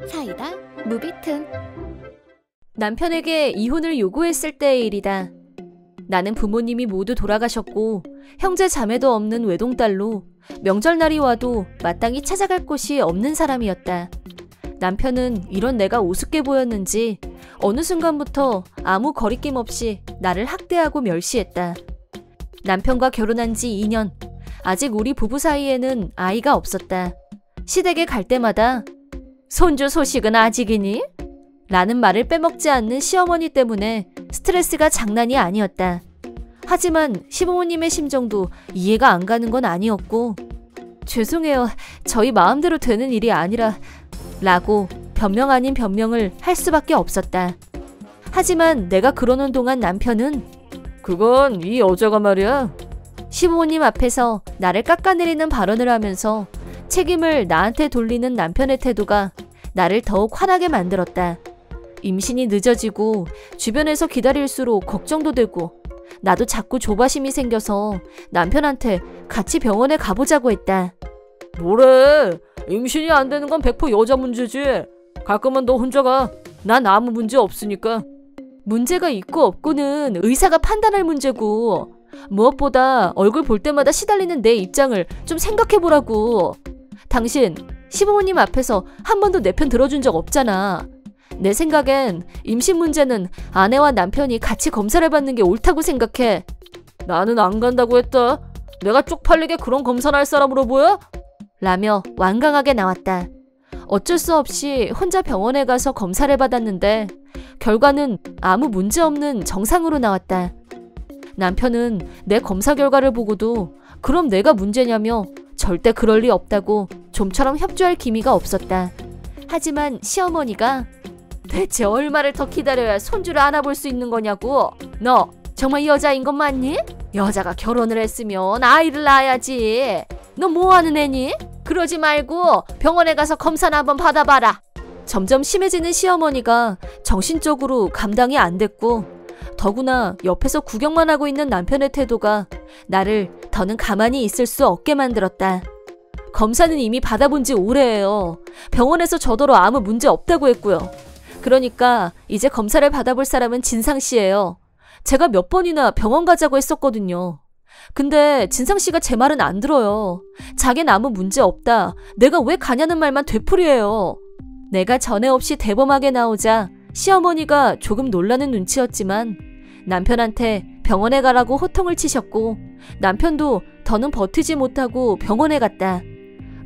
사이다 무비튼. 남편에게 이혼을 요구했을 때의 일이다. 나는 부모님이 모두 돌아가셨고 형제 자매도 없는 외동딸로 명절날이 와도 마땅히 찾아갈 곳이 없는 사람이었다. 남편은 이런 내가 우습게 보였는지 어느 순간부터 아무 거리낌 없이 나를 학대하고 멸시했다. 남편과 결혼한 지 2년, 아직 우리 부부 사이에는 아이가 없었다. 시댁에 갈 때마다 손주 소식은 아직이니? 라는 말을 빼먹지 않는 시어머니 때문에 스트레스가 장난이 아니었다. 하지만 시부모님의 심정도 이해가 안 가는 건 아니었고, 죄송해요, 저희 마음대로 되는 일이 아니라 라고 변명 아닌 변명을 할 수밖에 없었다. 하지만 내가 그러는 동안 남편은 그건 이 여자가 말이야. 시부모님 앞에서 나를 깎아내리는 발언을 하면서 책임을 나한테 돌리는 남편의 태도가 나를 더욱 화나게 만들었다. 임신이 늦어지고 주변에서 기다릴수록 걱정도 되고 나도 자꾸 조바심이 생겨서 남편한테 같이 병원에 가보자고 했다. 뭐래? 임신이 안 되는 건 100% 여자 문제지. 갈 거면 너 혼자 가. 난 아무 문제 없으니까. 문제가 있고 없고는 의사가 판단할 문제고, 무엇보다 얼굴 볼 때마다 시달리는 내 입장을 좀 생각해보라고. 당신 시부모님 앞에서 한 번도 내 편 들어준 적 없잖아. 내 생각엔 임신 문제는 아내와 남편이 같이 검사를 받는 게 옳다고 생각해. 나는 안 간다고 했다. 내가 쪽팔리게 그런 검사를 할 사람으로 보여? 라며 완강하게 나왔다. 어쩔 수 없이 혼자 병원에 가서 검사를 받았는데 결과는 아무 문제 없는 정상으로 나왔다. 남편은 내 검사 결과를 보고도 그럼 내가 문제냐며 절대 그럴 리 없다고 좀처럼 협조할 기미가 없었다. 하지만 시어머니가 대체 얼마를 더 기다려야 손주를 안아볼 수 있는 거냐고. 너 정말 여자인 건 맞니? 여자가 결혼을 했으면 아이를 낳아야지. 너 뭐하는 애니? 그러지 말고 병원에 가서 검사나 한번 받아봐라. 점점 심해지는 시어머니가 정신적으로 감당이 안 됐고, 더구나 옆에서 구경만 하고 있는 남편의 태도가 나를 더는 가만히 있을 수 없게 만들었다. 검사는 이미 받아본 지 오래예요. 병원에서 저더러 아무 문제 없다고 했고요. 그러니까 이제 검사를 받아볼 사람은 진상씨예요. 제가 몇 번이나 병원 가자고 했었거든요. 근데 진상씨가 제 말은 안 들어요. 자긴 아무 문제 없다. 내가 왜 가냐는 말만 되풀이해요. 내가 전에 없이 대범하게 나오자 시어머니가 조금 놀라는 눈치였지만 남편한테 병원에 가라고 호통을 치셨고, 남편도 더는 버티지 못하고 병원에 갔다.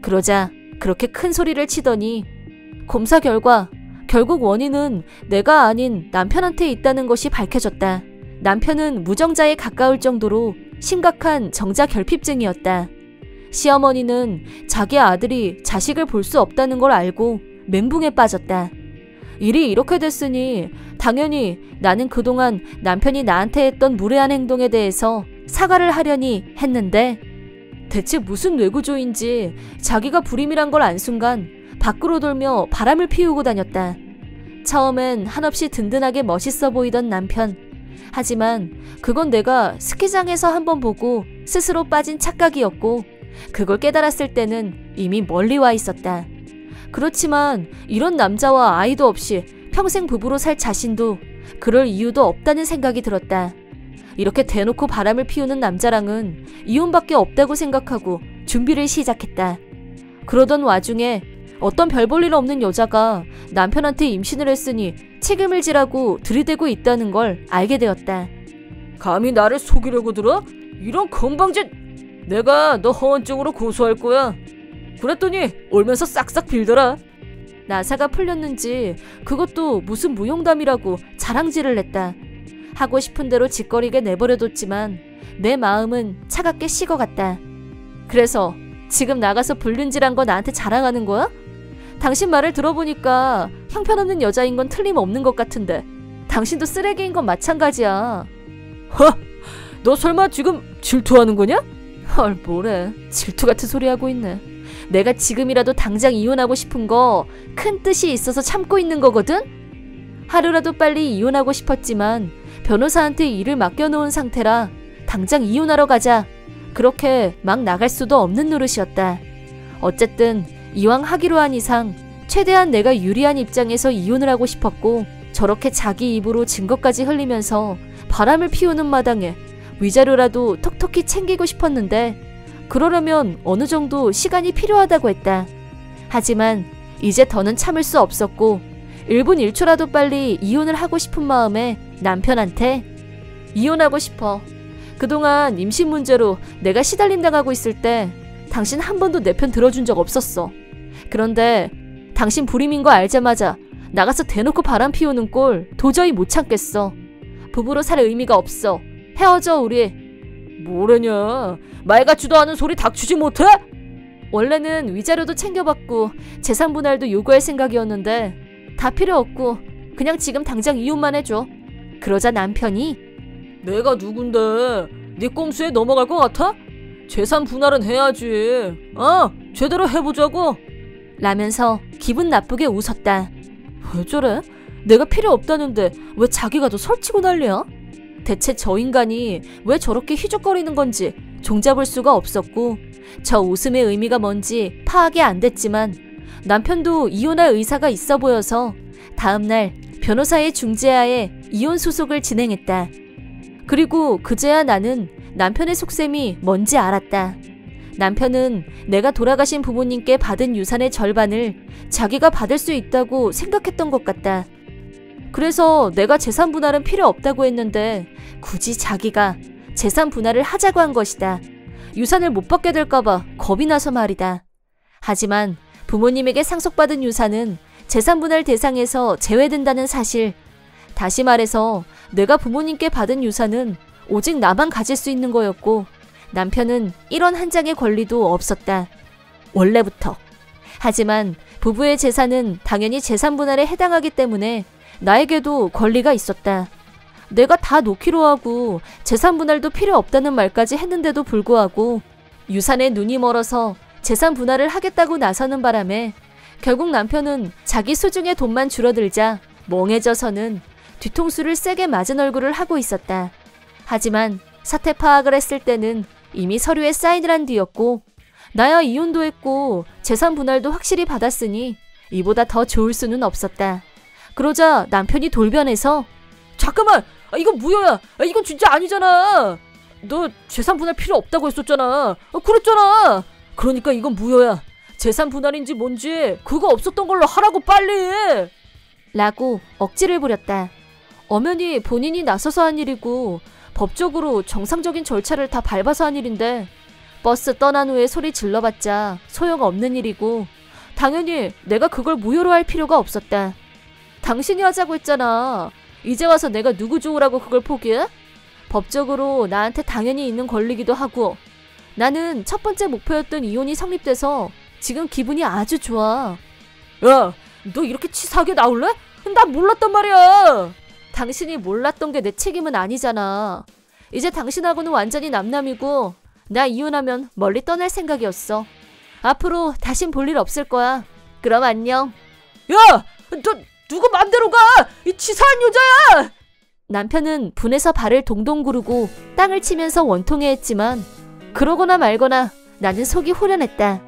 그러자 그렇게 큰 소리를 치더니 검사 결과 결국 원인은 내가 아닌 남편한테 있다는 것이 밝혀졌다. 남편은 무정자에 가까울 정도로 심각한 정자 결핍증이었다. 시어머니는 자기 아들이 자식을 볼 수 없다는 걸 알고 멘붕에 빠졌다. 일이 이렇게 됐으니 당연히 나는 그동안 남편이 나한테 했던 무례한 행동에 대해서 사과를 하려니 했는데, 대체 무슨 뇌구조인지 자기가 불임이란 걸 안 순간 밖으로 돌며 바람을 피우고 다녔다. 처음엔 한없이 든든하게 멋있어 보이던 남편. 하지만 그건 내가 스키장에서 한번 보고 스스로 빠진 착각이었고, 그걸 깨달았을 때는 이미 멀리 와 있었다. 그렇지만 이런 남자와 아이도 없이 평생 부부로 살 자신도 그럴 이유도 없다는 생각이 들었다. 이렇게 대놓고 바람을 피우는 남자랑은 이혼밖에 없다고 생각하고 준비를 시작했다. 그러던 와중에 어떤 별 볼 일 없는 여자가 남편한테 임신을 했으니 책임을 지라고 들이대고 있다는 걸 알게 되었다. 감히 나를 속이려고 들어? 이런 건방진! 내가 너 허언증으로 고소할 거야. 그랬더니 울면서 싹싹 빌더라. 나사가 풀렸는지 그것도 무슨 무용담이라고 자랑질을 했다. 하고 싶은 대로 짓거리게 내버려뒀지만 내 마음은 차갑게 식어갔다. 그래서 지금 나가서 불륜질한 거 나한테 자랑하는 거야? 당신 말을 들어보니까 형편없는 여자인 건 틀림없는 것 같은데 당신도 쓰레기인 건 마찬가지야. 허! 너 설마 지금 질투하는 거냐? 헐, 뭐래. 질투 같은 소리 하고 있네. 내가 지금이라도 당장 이혼하고 싶은 거 큰 뜻이 있어서 참고 있는 거거든? 하루라도 빨리 이혼하고 싶었지만 변호사한테 일을 맡겨놓은 상태라 당장 이혼하러 가자. 그렇게 막 나갈 수도 없는 노릇이었다. 어쨌든 이왕 하기로 한 이상 최대한 내가 유리한 입장에서 이혼을 하고 싶었고, 저렇게 자기 입으로 증거까지 흘리면서 바람을 피우는 마당에 위자료라도 톡톡히 챙기고 싶었는데, 그러려면 어느 정도 시간이 필요하다고 했다. 하지만 이제 더는 참을 수 없었고 1분 1초라도 빨리 이혼을 하고 싶은 마음에 남편한테 이혼하고 싶어. 그동안 임신 문제로 내가 시달림당하고 있을 때 당신 한 번도 내 편 들어준 적 없었어. 그런데 당신 불임인 거 알자마자 나가서 대놓고 바람 피우는 꼴 도저히 못 참겠어. 부부로 살 의미가 없어. 헤어져 우리. 뭐래냐. 말 같지도 않은 소리 닥치지 못해? 원래는 위자료도 챙겨받고 재산 분할도 요구할 생각이었는데 다 필요 없고 그냥 지금 당장 이혼만 해줘. 그러자 남편이 내가 누군데 네 꼼수에 넘어갈 것 같아? 재산 분할은 해야지. 제대로 해보자고. 라면서 기분 나쁘게 웃었다. 왜 저래? 내가 필요 없다는데 왜 자기가 더 설치고 난리야? 대체 저 인간이 왜 저렇게 휘적거리는 건지 종잡을 수가 없었고, 저 웃음의 의미가 뭔지 파악이 안 됐지만 남편도 이혼할 의사가 있어 보여서 다음날 변호사의 중재하에 이혼 소송을 진행했다. 그리고 그제야 나는 남편의 속셈이 뭔지 알았다. 남편은 내가 돌아가신 부모님께 받은 유산의 절반을 자기가 받을 수 있다고 생각했던 것 같다. 그래서 내가 재산 분할은 필요 없다고 했는데 굳이 자기가 재산 분할을 하자고 한 것이다. 유산을 못 받게 될까봐 겁이 나서 말이다. 하지만 부모님에게 상속받은 유산은 재산 분할 대상에서 제외된다는 사실. 다시 말해서 내가 부모님께 받은 유산은 오직 나만 가질 수 있는 거였고, 남편은 1원 한 장의 권리도 없었다. 원래부터. 하지만 부부의 재산은 당연히 재산 분할에 해당하기 때문에 나에게도 권리가 있었다. 내가 다 놓기로 하고 재산 분할도 필요 없다는 말까지 했는데도 불구하고 유산에 눈이 멀어서 재산 분할을 하겠다고 나서는 바람에 결국 남편은 자기 소중의 돈만 줄어들자 멍해져서는 뒤통수를 세게 맞은 얼굴을 하고 있었다. 하지만 사태 파악을 했을 때는 이미 서류에 사인을 한 뒤였고, 나야 이혼도 했고 재산 분할도 확실히 받았으니 이보다 더 좋을 수는 없었다. 그러자 남편이 돌변해서 잠깐만! 이건 무효야! 이건 진짜 아니잖아! 너 재산 분할 필요 없다고 했었잖아! 그랬잖아! 그러니까 이건 무효야! 재산 분할인지 뭔지 그거 없었던 걸로 하라고 빨리! 라고 억지를 부렸다. 엄연히 본인이 나서서 한 일이고 법적으로 정상적인 절차를 다 밟아서 한 일인데 버스 떠난 후에 소리 질러봤자 소용없는 일이고 당연히 내가 그걸 무효로 할 필요가 없었다. 당신이 하자고 했잖아. 이제 와서 내가 누구 좋으라고 그걸 포기해? 법적으로 나한테 당연히 있는 권리기도 하고 나는 첫 번째 목표였던 이혼이 성립돼서 지금 기분이 아주 좋아. 야, 너 이렇게 치사하게 나올래? 난 몰랐단 말이야. 당신이 몰랐던 게 내 책임은 아니잖아. 이제 당신하고는 완전히 남남이고 나 이혼하면 멀리 떠날 생각이었어. 앞으로 다신 볼 일 없을 거야. 그럼 안녕. 야! 너 누구 맘대로 가! 이 치사한 여자야! 남편은 분해서 발을 동동 구르고 땅을 치면서 원통해했지만 그러거나 말거나 나는 속이 후련했다.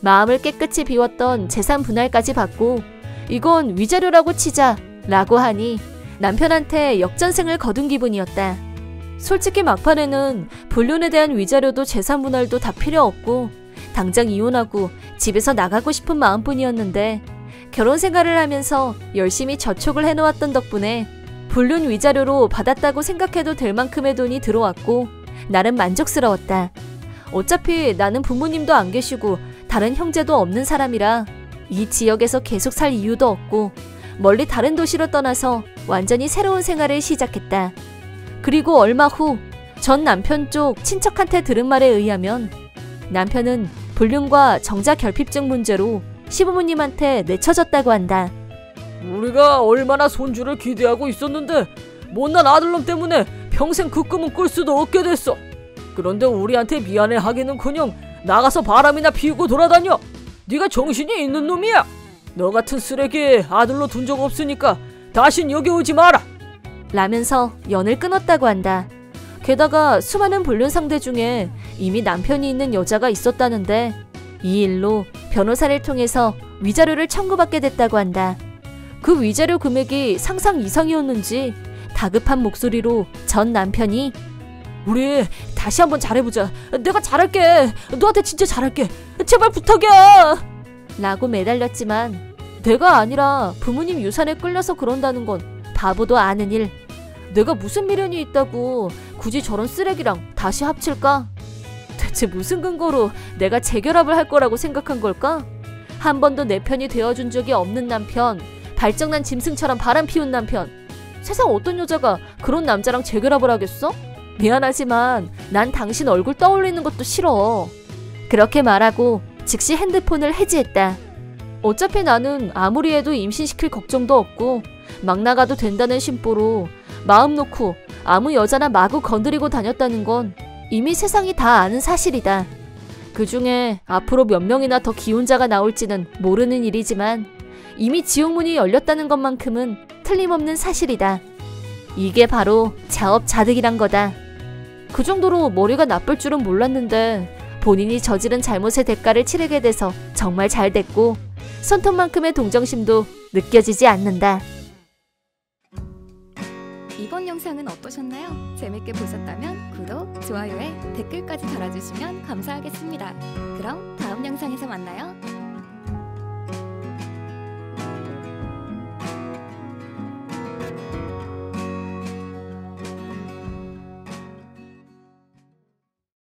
마음을 깨끗이 비웠던 재산 분할까지 받고 이건 위자료라고 치자 라고 하니 남편한테 역전승을 거둔 기분이었다. 솔직히 막판에는 불륜에 대한 위자료도 재산 분할도 다 필요 없고 당장 이혼하고 집에서 나가고 싶은 마음뿐이었는데 결혼 생활을 하면서 열심히 저축을 해놓았던 덕분에 불륜 위자료로 받았다고 생각해도 될 만큼의 돈이 들어왔고 나름 만족스러웠다. 어차피 나는 부모님도 안 계시고 다른 형제도 없는 사람이라 이 지역에서 계속 살 이유도 없고 멀리 다른 도시로 떠나서 완전히 새로운 생활을 시작했다. 그리고 얼마 후 전 남편 쪽 친척한테 들은 말에 의하면 남편은 불륜과 정자 결핍증 문제로 시부모님한테 내쳐졌다고 한다. 우리가 얼마나 손주를 기대하고 있었는데 못난 아들놈 때문에 평생 그 꿈은 꿀 수도 없게 됐어. 그런데 우리한테 미안해하기는커녕 나가서 바람이나 피우고 돌아다녀. 네가 정신이 있는 놈이야. 너 같은 쓰레기 아들로 둔 적 없으니까 다신 여기 오지 마라. 라면서 연을 끊었다고 한다. 게다가 수많은 불륜 상대 중에 이미 남편이 있는 여자가 있었다는데 이 일로 변호사를 통해서 위자료를 청구받게 됐다고 한다. 그 위자료 금액이 상상 이상이었는지 다급한 목소리로 전 남편이 우리 다시 한번 잘해보자. 내가 잘할게. 너한테 진짜 잘할게. 제발 부탁이야. 라고 매달렸지만 내가 아니라 부모님 유산에 끌려서 그런다는 건 바보도 아는 일. 내가 무슨 미련이 있다고 굳이 저런 쓰레기랑 다시 합칠까? 대체 무슨 근거로 내가 재결합을 할 거라고 생각한 걸까? 한 번도 내 편이 되어준 적이 없는 남편, 발정난 짐승처럼 바람 피운 남편. 세상 어떤 여자가 그런 남자랑 재결합을 하겠어? 미안하지만 난 당신 얼굴 떠올리는 것도 싫어. 그렇게 말하고 즉시 핸드폰을 해지했다. 어차피 나는 아무리 해도 임신시킬 걱정도 없고 막 나가도 된다는 심보로 마음 놓고 아무 여자나 마구 건드리고 다녔다는 건 이미 세상이 다 아는 사실이다. 그중에 앞으로 몇 명이나 더 기혼자가 나올지는 모르는 일이지만 이미 지옥문이 열렸다는 것만큼은 틀림없는 사실이다. 이게 바로 자업자득이란 거다. 그 정도로 머리가 나쁠 줄은 몰랐는데 본인이 저지른 잘못의 대가를 치르게 돼서 정말 잘 됐고 손톱만큼의 동정심도 느껴지지 않는다. 이번 영상은 어떠셨나요? 재밌게 보셨다면 구독, 좋아요에 댓글까지 달아주시면 감사하겠습니다. 그럼 다음 영상에서 만나요.